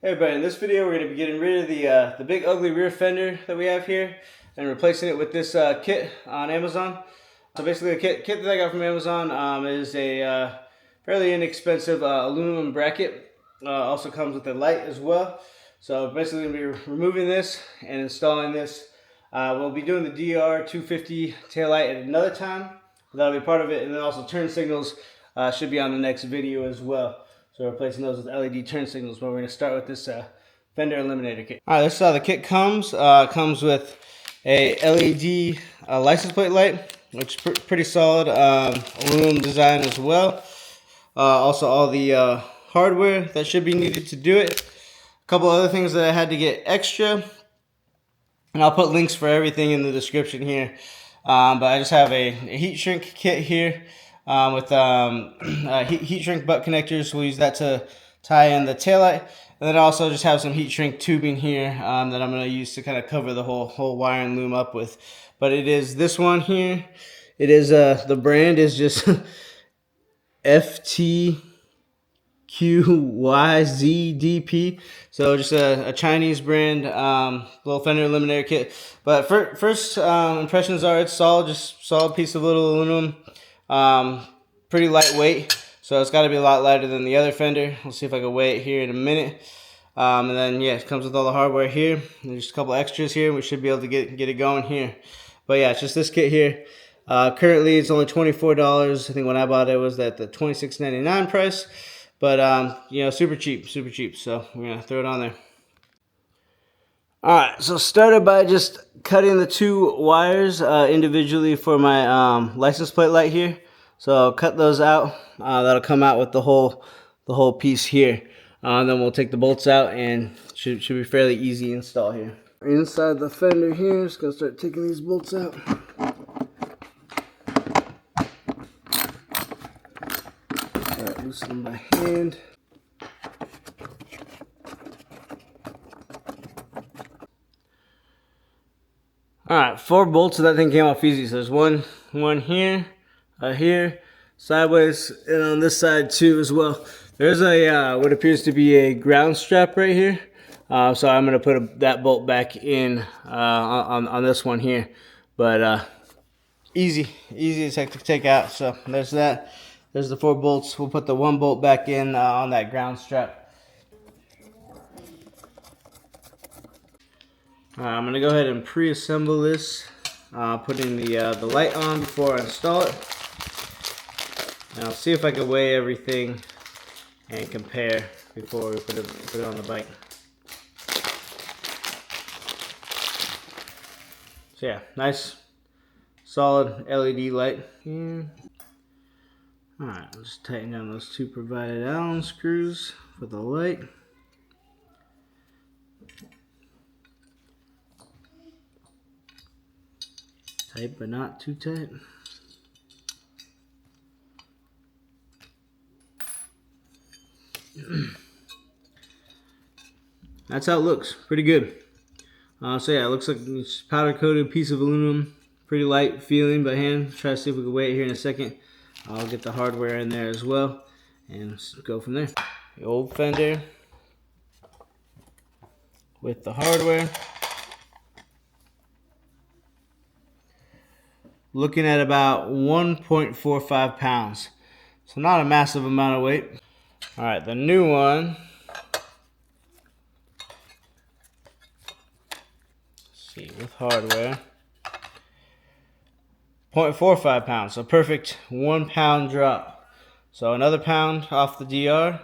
Hey everybody, in this video we're going to be getting rid of the big ugly rear fender that we have here and replacing it with this kit on Amazon. So basically the kit that I got from Amazon is a fairly inexpensive aluminum bracket. Also comes with a light as well. So basically we're going to be removing this and installing this. We'll be doing the DR650 taillight at another time. That'll be part of it, and then also turn signals should be on the next video as well. So we're replacing those with LED turn signals, but we're going to start with this Fender Eliminator kit. All right, this is how the kit comes. Comes with a LED license plate light, which is pretty solid. Aluminum design as well. Also all the hardware that should be needed to do it. A couple other things that I had to get extra. And I'll put links for everything in the description here. But I just have a heat shrink kit here. With heat shrink butt connectors. We'll use that to tie in the taillight. And then I also just have some heat shrink tubing here that I'm going to use to kind of cover the whole wire and loom up with. But it is this one here. It is the brand is just FTQYZDP. So just a Chinese brand little Fender Eliminator kit. But first impressions are it's solid, just solid piece of little aluminum. Pretty lightweight, so it's got to be a lot lighter than the other Fender. We'll see if I can weigh it here in a minute. And then yeah, it comes with all the hardware here. There's just a couple extras here. We should be able to get it going here. But yeah, it's just this kit here. Currently it's only $24. I think when I bought it was at the $26.99 price. But you know, super cheap. So we're gonna throw it on there. Alright, so started by just cutting the two wires individually for my license plate light here. So I'll cut those out. That'll come out with the whole piece here. Then we'll take the bolts out and should be fairly easy install here. Inside the fender here, just gonna start taking these bolts out. Alright, loosen them by hand. Alright, 4 bolts, so that thing came off easy. So there's one here, here, sideways, and on this side too as well. There's a what appears to be a ground strap right here. So I'm going to put that bolt back in on this one here. But easy to take out. So there's that. There's the 4 bolts. We'll put the 1 bolt back in on that ground strap. I'm going to go ahead and pre-assemble this, putting the light on before I install it. And I'll see if I can weigh everything and compare before we put it on the bike. So yeah, nice solid LED light here. Alright, I'll just tighten down those 2 provided Allen screws for the light. Tight but not too tight. That's how it looks. Pretty good. So yeah, it looks like it's powder coated piece of aluminum. Pretty light feeling by hand. Try to see if we can weigh it here in a second. I'll get the hardware in there as well and go from there. The old Fender with the hardware. Looking at about 1.45 pounds. So not a massive amount of weight. Alright, the new one. Let's see, with hardware. 0.45 pounds. So perfect 1 pound drop. So another pound off the DR.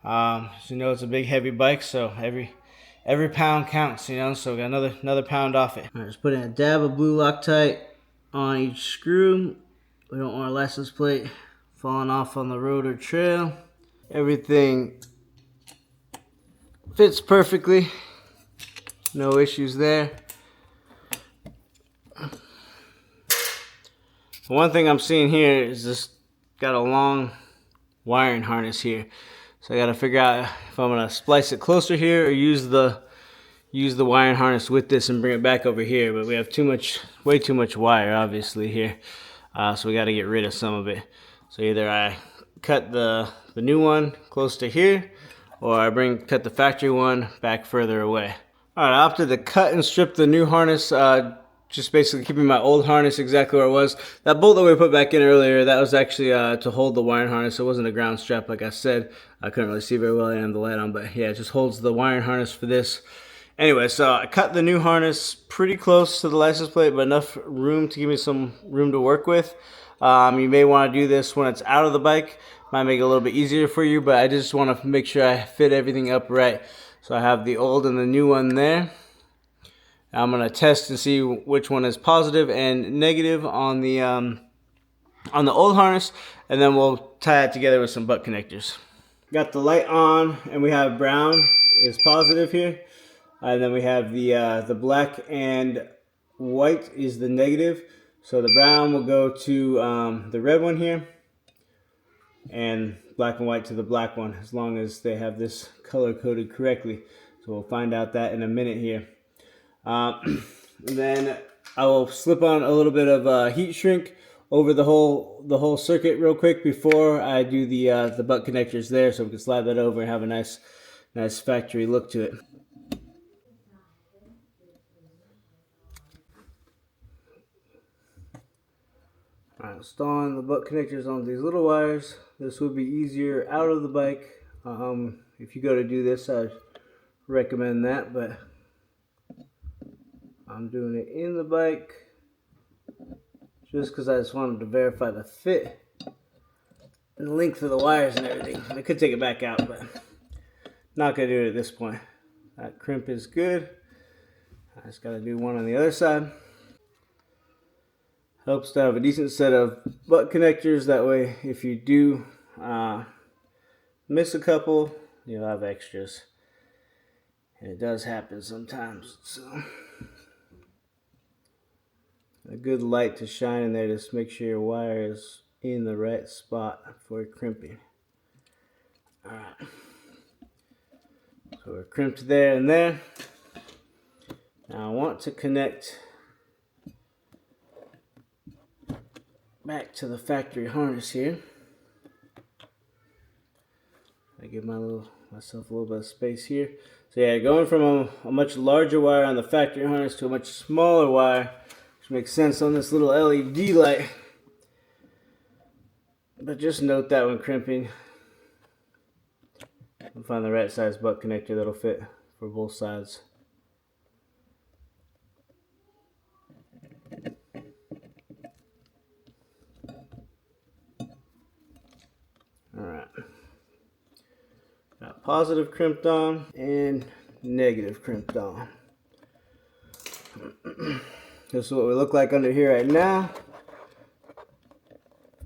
As you know, it's a big heavy bike, so every pound counts, you know, so we got another pound off it. Alright, just putting a dab of blue Loctite on each screw. We don't want our license plate falling off on the road or trail. Everything fits perfectly. No issues there. One thing I'm seeing here is this got a long wiring harness here. So I got to figure out if I'm going to splice it closer here or use the wiring harness with this and bring it back over here. But we have way too much wire obviously here. So we got to get rid of some of it. So either I cut the new one close to here, or I cut the factory one back further away. Alright, I opted to cut and strip the new harness, just basically keeping my old harness exactly where it was. That bolt that we put back in earlier, that was actually to hold the wiring harness. It wasn't a ground strap like I said. I couldn't really see very well, I didn't have the light on, but yeah, it just holds the wiring harness for this. Anyway, so I cut the new harness pretty close to the license plate, but enough room to give me some room to work with. You may want to do this when it's out of the bike. Might make it a little bit easier for you, but I just want to make sure I fit everything up right. So I have the old and the new one there. I'm going to test and see which one is positive and negative on the old harness, and then we'll tie it together with some butt connectors. Got the light on, and we have brown is positive here, and then we have the black and white is the negative. So the brown will go to the red one here, and black and white to the black one, as long as they have this color coded correctly. So we'll find out that in a minute here. Then I will slip on a little bit of heat shrink over the whole circuit real quick before I do the butt connectors there, so we can slide that over and have a nice factory look to it. Alright, installing the butt connectors on these little wires. This would be easier out of the bike. If you go to do this, I'd recommend that, but I'm doing it in the bike just because I just wanted to verify the fit and the length of the wires and everything. I could take it back out, but not going to do it at this point. That crimp is good. I just got to do one on the other side. Helps to have a decent set of butt connectors. That way, if you do miss a couple, you'll have extras. And it does happen sometimes. So a good light to shine in there, just make sure your wire is in the right spot for crimping. Alright. So we're crimped there and there. Now I want to connect back to the factory harness here. I give myself a little bit of space here. So yeah, going from a much larger wire on the factory harness to a much smaller wire, which makes sense on this little LED light. But just note that when crimping, I'll find the right size butt connector that'll fit for both sides. Alright. Got positive crimped on and negative crimped on. This is what we look like under here right now.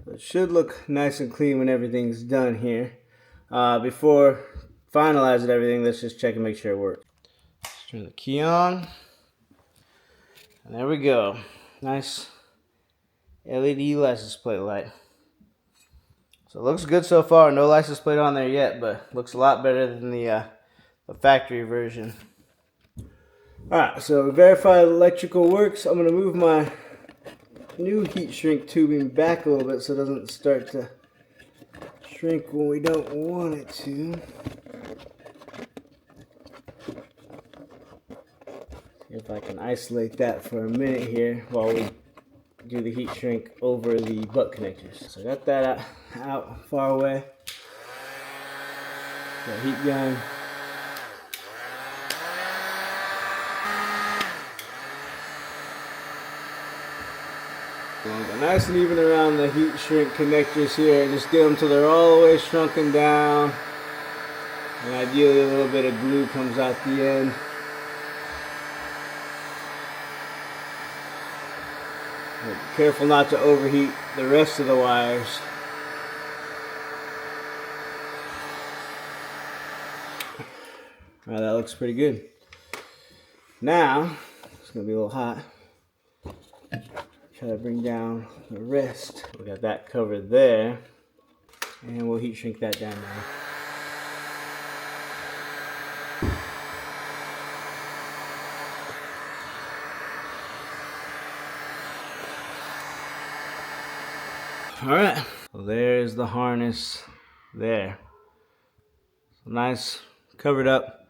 It should look nice and clean when everything's done here. Before finalizing everything, let's just check and make sure it works. Let's turn the key on. And there we go. Nice LED license plate light. So it looks good so far. No license plate on there yet, but looks a lot better than the factory version. Alright, so verify the electrical works. I'm going to move my new heat shrink tubing back a little bit so it doesn't start to shrink when we don't want it to. See if I can isolate that for a minute here while we do the heat shrink over the butt connectors. So I got that out far away. Got heat gun. Go nice and even around the heat shrink connectors here and just get them till they're all the way shrunken down. And ideally a little bit of glue comes out the end. But be careful not to overheat the rest of the wires. Alright, that looks pretty good. Now, it's going to be a little hot. Try to bring down the rest. We got that covered there. And we'll heat shrink that down now. Alright, so there's the harness there. Nice, covered up,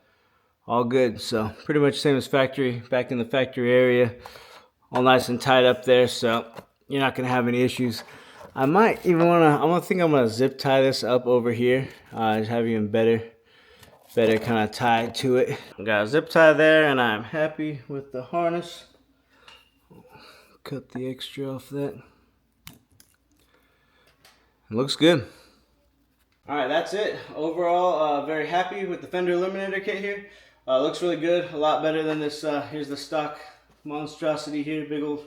all good. So pretty much same as factory, back in the factory area, all nice and tied up there. So you're not gonna have any issues. I might even I'm gonna zip tie this up over here. Just have even better kind of tie to it. Got a zip tie there, and I'm happy with the harness. Cut the extra off that. It looks good. All right, that's it. Overall, very happy with the Fender Eliminator kit here. Looks really good, a lot better than this. Here's the stock monstrosity here, big old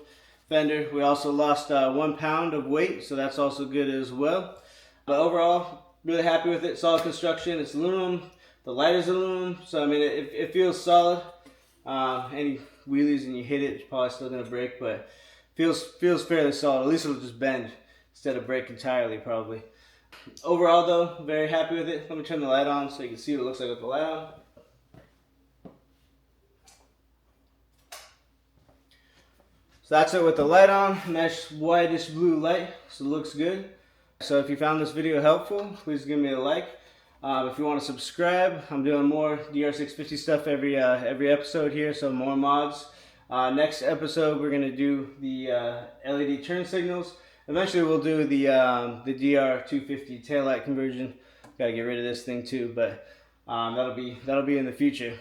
Fender. We also lost 1 pound of weight, so that's also good as well. But overall, really happy with it. Solid construction. It's aluminum. The lighter's aluminum, so I mean it feels solid. Any wheelies and you hit it, it's probably still gonna break, but feels fairly solid. At least it'll just bend instead of break entirely, probably. Overall though, very happy with it. Let me turn the light on so you can see what it looks like with the light on. So that's it with the light on. Nice whitish blue light, so it looks good. So if you found this video helpful, please give me a like. If you want to subscribe, I'm doing more DR650 stuff every episode here, so more mods. Next episode, we're gonna do the LED turn signals. Eventually, we'll do the DR250 taillight conversion. Got to get rid of this thing too, but that'll be in the future.